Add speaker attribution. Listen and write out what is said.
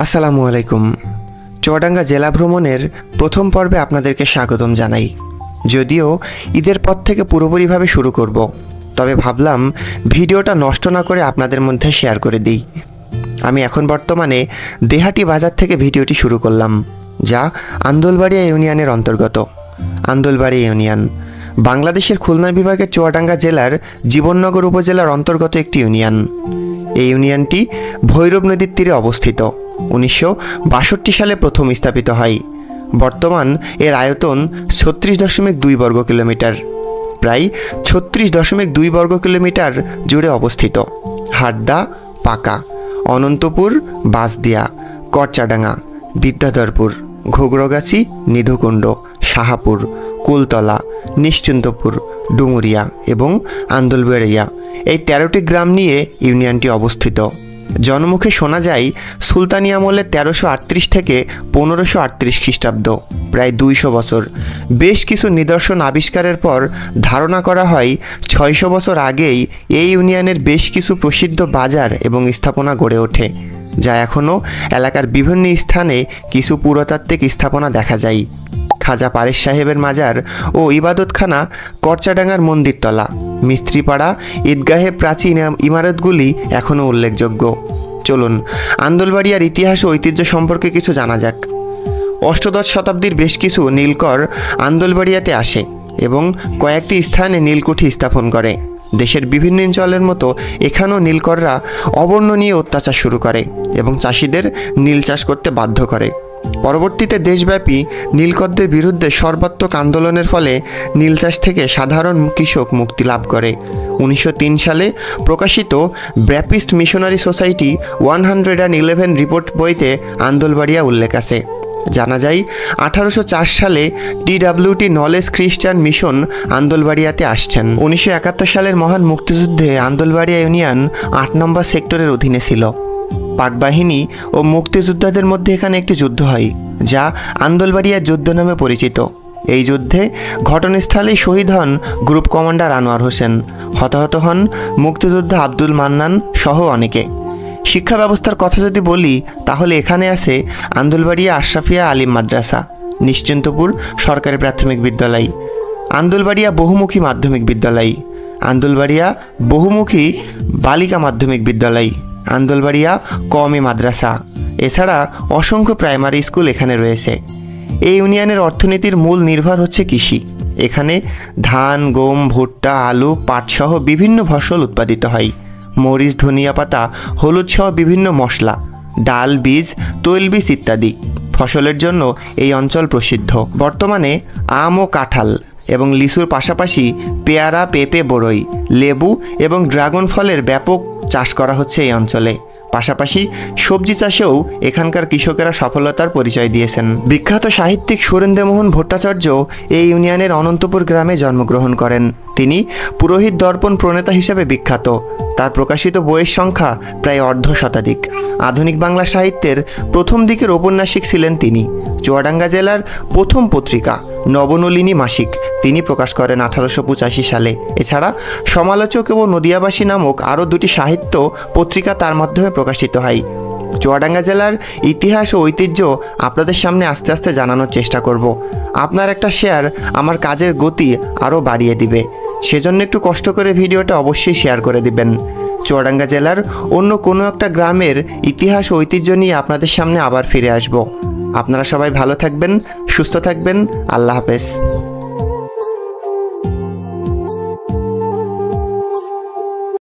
Speaker 1: আসসালামু আলাইকুম। চুয়াডাঙ্গা জেলা ভ্রমণের প্রথম পর্বে আপনাদেরকে স্বাগতম জানাই। যদিও ঈদের পর থেকে পুরোপুরিভাবে শুরু করব, তবে ভাবলাম ভিডিওটা নষ্ট না করে আপনাদের মধ্যে শেয়ার করে দিই। আমি এখন বর্তমানে দেহাটি বাজার থেকে ভিডিওটি শুরু করলাম, যা আন্দোলবাড়িয়া ইউনিয়নের অন্তর্গত। আন্দোলবাড়িয়া ইউনিয়ন বাংলাদেশের খুলনা বিভাগের চুয়াডাঙ্গা জেলার জীবননগর উপজেলার অন্তর্গত একটি ইউনিয়ন। এই ইউনিয়নটি ভৈরব নদীর তীরে অবস্থিত। 1962 সালে প্রথম স্থাপিত হয়। বর্তমান এর আয়তন 36.2 বর্গ কিলোমিটার, প্রায় 36.2 বর্গ কিলোমিটার জুড়ে অবস্থিত। হাটদা, পাকা, অনন্তপুর, বাঁশদিয়া, করচাডাঙ্গা, বিদ্যাধরপুর, ঘুঘরগাছি, নিধুকুণ্ড, শাহাপুর, কুলতলা, নিশ্চিন্তপুর, ডুমুরিয়া এবং আন্দোলবাড়িয়া এই 13টি গ্রাম নিয়ে ইউনিয়নটি অবস্থিত। জনমুখে শোনা যায় সুলতানি আমলে 1338 থেকে 1538 খ্রিস্টাব্দ, প্রায় 200 বছর। বেশ কিছু নিদর্শন আবিষ্কারের পর ধারণা করা হয় 600 বছর আগেই এই ইউনিয়নের বেশ কিছু প্রসিদ্ধ বাজার এবং স্থাপনা গড়ে ওঠে, যা এখনও এলাকার বিভিন্ন স্থানে কিছু পুরাতাত্ত্বিক স্থাপনা দেখা যায়। খাজা পারেশ সাহেবের মাজার ও ইবাদতখানা, করচাডাঙ্গার মন্দিরতলা, মিস্ত্রিপাড়া, ঈদগাহে প্রাচীন ইমারতগুলি এখনও উল্লেখযোগ্য। চলুন আন্দোলবাড়িয়ার ইতিহাস ও ঐতিহ্য সম্পর্কে কিছু জানা যাক। অষ্টদশ শতাব্দীর বেশ কিছু নীলকর আন্দোলবাড়িয়াতে আসে এবং কয়েকটি স্থানে নীলকুঠি স্থাপন করে। দেশের বিভিন্ন অঞ্চলের মতো এখানেও নীলকররা অবর্ণনীয় অত্যাচার শুরু করে এবং চাষিদের নীল চাষ করতে বাধ্য করে। পরবর্তীতে দেশব্যাপী নীলকরদের বিরুদ্ধে সর্বাত্মক আন্দোলনের ফলে নীল চাষ থেকে সাধারণ কৃষক মুক্তি লাভ করে। 1903 সালে প্রকাশিত ব্যাপ্টিস্ট মিশনারি সোসাইটি 111 রিপোর্ট বইতে আন্দোলবাড়িয়া উল্লেখ আছে। জানা যায় 1804 সালে TWT নলেজ খ্রিস্টান মিশন আন্দোলবাড়িয়াতে আসছেন। 1971 সালের মহান মুক্তিযুদ্ধে আন্দোলবাড়িয়া ইউনিয়ন 8 নম্বর সেক্টরের অধীনে ছিল। পাক বাহিনী ও মুক্তিযোদ্ধাদের মধ্যে এখানে একটি যুদ্ধ হয়, যা আন্দোলবাড়িয়া যুদ্ধ নামে পরিচিত। এই যুদ্ধে ঘটনাস্থলেই শহীদ হন গ্রুপ কমান্ডার আনোয়ার হোসেন। হতাহত হন মুক্তিযোদ্ধা আব্দুল মান্নান সহ অনেকে। শিক্ষা ব্যবস্থার কথা যদি বলি, তাহলে এখানে আছে আন্দোলবাড়িয়া আশরাফিয়া আলিম মাদ্রাসা, নিশ্চিন্তপুর সরকারি প্রাথমিক বিদ্যালয়, আন্দোলবাড়িয়া বহুমুখী মাধ্যমিক বিদ্যালয়, আন্দোলবাড়িয়া বহুমুখী বালিকা মাধ্যমিক বিদ্যালয়, আন্দোলবাড়িয়া কওমি মাদ্রাসা। এছাড়া অসংখ্য প্রাইমারি স্কুল এখানে রয়েছে। এই ইউনিয়নের অর্থনীতির মূল নির্ভর হচ্ছে কৃষি। এখানে ধান, গম, ভুট্টা, আলু, পাট সহ বিভিন্ন ফসল উৎপাদিত হয়। মরিচ, ধনিয়া পাতা, হলুদ সহ বিভিন্ন মশলা, ডাল, বীজ, তৈলবীজ ইত্যাদি ফসলের জন্য এই অঞ্চল প্রসিদ্ধ। বর্তমানে আম ও কাঁঠাল এবং লিচুর পাশাপাশি পেয়ারা, পেঁপে, বরই, লেবু এবং ড্রাগন ফলের ব্যাপক চাষ করা হচ্ছে এই অঞ্চলে। পাশাপাশি সবজি চাষেও এখানকার কৃষকেরা সফলতার পরিচয় দিয়েছেন। বিখ্যাত সাহিত্যিক সুরেন্দ্রমোহন ভট্টাচার্য এই ইউনিয়নের অনন্তপুর গ্রামে জন্মগ্রহণ করেন। তিনি পুরোহিত দর্পণ প্রণেতা হিসেবে বিখ্যাত। তার প্রকাশিত বইয়ের সংখ্যা প্রায় অর্ধশতাধিক। আধুনিক বাংলা সাহিত্যের প্রথম দিকের ঔপন্যাসিক ছিলেন তিনি। চুয়াডাঙ্গা জেলার প্রথম পত্রিকা নবনলিনী মাসিক তিনি প্রকাশ করেন 1885 সালে। এছাড়া সমালোচক এবং নদিয়াবাসী নামক আরও 2টি সাহিত্য পত্রিকা তার মাধ্যমে প্রকাশিত হয়। চুয়াডাঙ্গা জেলার ইতিহাস ও ঐতিহ্য আপনাদের সামনে আস্তে আস্তে জানানোর চেষ্টা করব। আপনার একটা শেয়ার আমার কাজের গতি আরও বাড়িয়ে দিবে, সেজন্য একটু কষ্ট করে ভিডিওটা অবশ্যই শেয়ার করে দিবেন। চুয়াডাঙ্গা জেলার অন্য কোনো একটা গ্রামের ইতিহাস ও ঐতিহ্য নিয়ে আপনাদের সামনে আবার ফিরে আসব। আপনারা সবাই ভালো থাকবেন, সুস্থ থাকবেন। আল্লাহ হাফেজ।